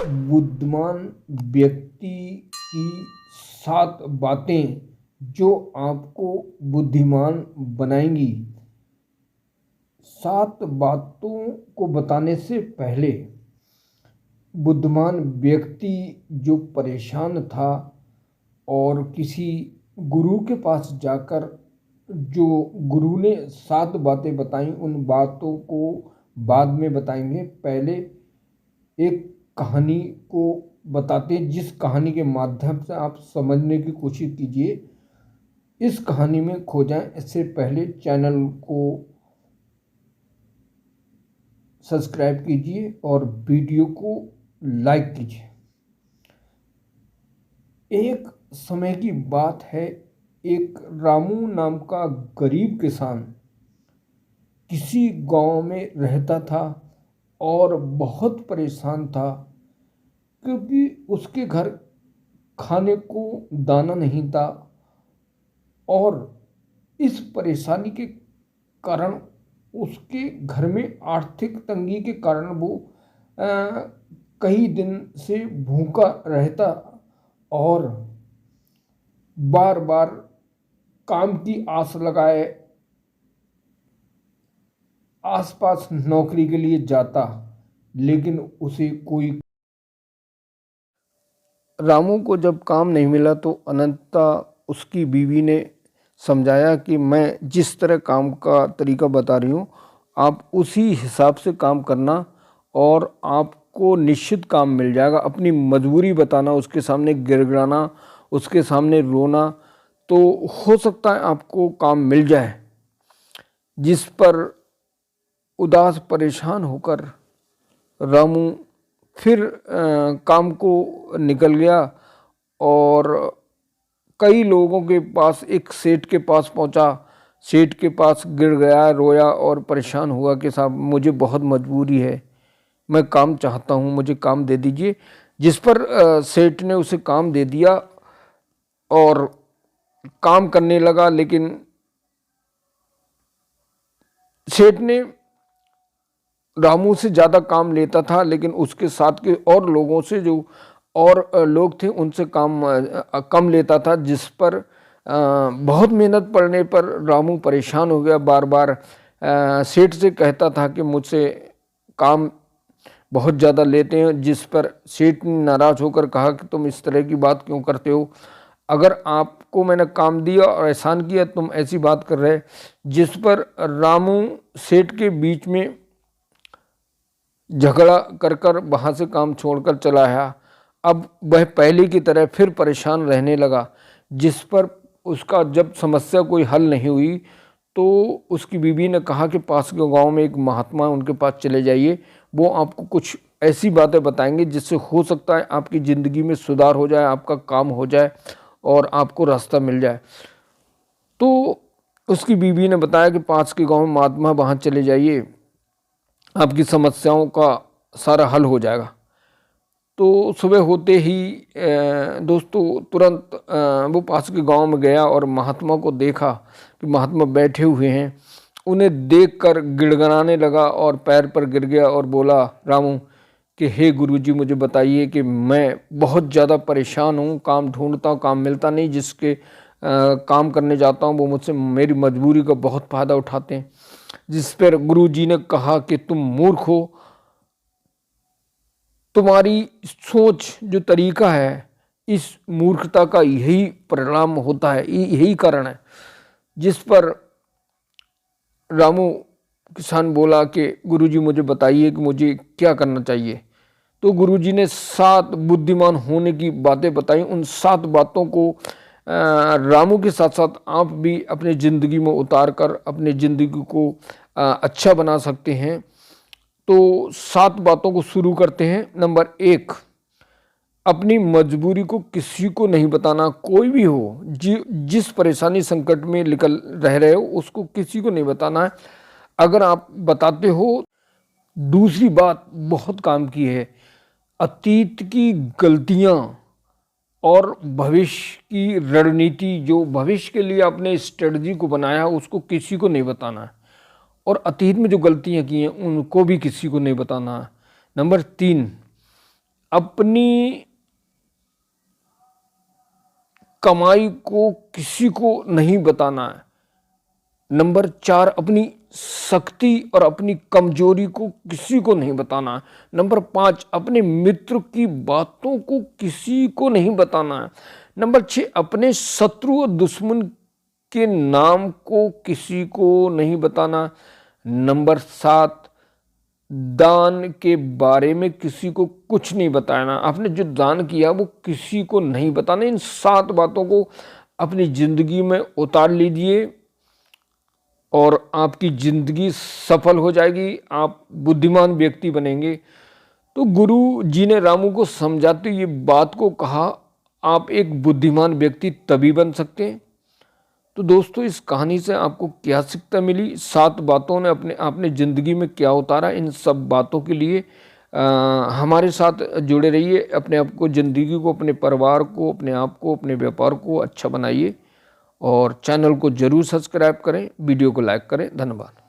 बुद्धिमान व्यक्ति की 7 बातें जो आपको बुद्धिमान बनाएंगी। 7 बातों को बताने से पहले बुद्धिमान व्यक्ति जो परेशान था और किसी गुरु के पास जाकर जो गुरु ने 7 बातें बताई, उन बातों को बाद में बताएंगे। पहले एक कहानी को बताते, जिस कहानी के माध्यम से आप समझने की कोशिश कीजिए, इस कहानी में खो जाएं। इससे पहले चैनल को सब्सक्राइब कीजिए और वीडियो को लाइक कीजिए। एक समय की बात है, एक रामू नाम का गरीब किसान किसी गांव में रहता था और बहुत परेशान था, क्योंकि उसके घर खाने को दाना नहीं था। और इस परेशानी के कारण, उसके घर में आर्थिक तंगी के कारण वो कई दिन से भूखा रहता और बार बार काम की आस लगाए आसपास नौकरी के लिए जाता, लेकिन उसे कोई रामू को जब काम नहीं मिला तो अनंतता उसकी बीवी ने समझाया कि मैं जिस तरह काम का तरीका बता रही हूँ, आप उसी हिसाब से काम करना और आपको निश्चित काम मिल जाएगा। अपनी मजबूरी बताना, उसके सामने गिड़गिड़ाना, उसके सामने रोना, तो हो सकता है आपको काम मिल जाए। जिस पर उदास परेशान होकर रामू फिर काम को निकल गया और कई लोगों के पास, एक सेठ के पास पहुंचा। सेठ के पास गिर गया, रोया और परेशान हुआ कि साहब मुझे बहुत मजबूरी है, मैं काम चाहता हूं, मुझे काम दे दीजिए। जिस पर सेठ ने उसे काम दे दिया और काम करने लगा। लेकिन सेठ ने रामू से ज़्यादा काम लेता था, लेकिन उसके साथ के और लोगों से, जो और लोग थे, उनसे काम कम लेता था। जिस पर बहुत मेहनत पड़ने पर रामू परेशान हो गया। बार बार सेठ से कहता था कि मुझसे काम बहुत ज़्यादा लेते हैं। जिस पर सेठ ने नाराज़ होकर कहा कि तुम इस तरह की बात क्यों करते हो, अगर आपको मैंने काम दिया और एहसान किया, तुम ऐसी बात कर रहे। जिस पर रामू सेठ के बीच में झगड़ा कर कर वहाँ से काम छोड़कर चला आया। अब वह पहले की तरह फिर परेशान रहने लगा। जिस पर उसका जब समस्या कोई हल नहीं हुई तो उसकी बीवी ने कहा कि पास के गांव में एक महात्मा है, उनके पास चले जाइए, वो आपको कुछ ऐसी बातें बताएंगे जिससे हो सकता है आपकी ज़िंदगी में सुधार हो जाए, आपका काम हो जाए और आपको रास्ता मिल जाए। तो उसकी बीवी ने बताया कि पास के गांव में महात्मा, वहाँ चले जाइए, आपकी समस्याओं का सारा हल हो जाएगा। तो सुबह होते ही दोस्तों तुरंत वो पास के गांव में गया और महात्मा को देखा कि महात्मा बैठे हुए हैं। उन्हें देखकर गिड़गिड़ाने लगा और पैर पर गिर गया और बोला रामू कि हे गुरुजी, मुझे बताइए कि मैं बहुत ज़्यादा परेशान हूँ, काम ढूंढता हूँ, काम मिलता नहीं, जिसके काम करने जाता हूँ वो मुझसे मेरी मजबूरी का बहुत फ़ायदा उठाते हैं। जिस पर गुरुजी ने कहा कि तुम मूर्ख हो, तुम्हारी सोच जो तरीका है, इस मूर्खता का यही परिणाम होता है, यही कारण है। जिस पर रामू किसान बोला कि गुरुजी मुझे बताइए कि मुझे क्या करना चाहिए। तो गुरुजी ने 7 बुद्धिमान होने की बातें बताई। उन 7 बातों को रामू के साथ साथ आप भी अपनी ज़िंदगी में उतार कर अपनी ज़िंदगी को अच्छा बना सकते हैं। तो 7 बातों को शुरू करते हैं। नंबर 1, अपनी मजबूरी को किसी को नहीं बताना। कोई भी हो, जिस परेशानी संकट में निकल रहे हो, उसको किसी को नहीं बताना है। अगर आप बताते हो, दूसरी बात बहुत काम की है, अतीत की गलतियां और भविष्य की रणनीति, जो भविष्य के लिए आपने स्ट्रेटजी को बनाया, उसको किसी को नहीं बताना है। और अतीत में जो गलतियां की हैं उनको भी किसी को नहीं बताना है। नंबर 3, अपनी कमाई को किसी को नहीं बताना है। नंबर 4, अपनी शक्ति और अपनी कमजोरी को किसी को नहीं बताना है। नंबर 5, अपने मित्र की बातों को किसी को नहीं बताना है। नंबर 6, अपने शत्रु और दुश्मन के नाम को किसी को नहीं बताना। नंबर 7, दान के बारे में किसी को कुछ नहीं बताना। आपने जो दान किया वो किसी को नहीं बताना। इन 7 बातों को अपनी जिंदगी में उतार लीजिए और आपकी जिंदगी सफल हो जाएगी, आप बुद्धिमान व्यक्ति बनेंगे। तो गुरु जी ने रामू को समझाते ये बात को कहा, आप एक बुद्धिमान व्यक्ति तभी बन सकते हैं। तो दोस्तों, इस कहानी से आपको क्या शिक्षा मिली, 7 बातों ने आपने ज़िंदगी में क्या उतारा, इन सब बातों के लिए हमारे साथ जुड़े रहिए। अपने आप को, ज़िंदगी को, अपने परिवार को, अपने आप को, अपने व्यापार को अच्छा बनाइए और चैनल को ज़रूर सब्सक्राइब करें, वीडियो को लाइक करें। धन्यवाद।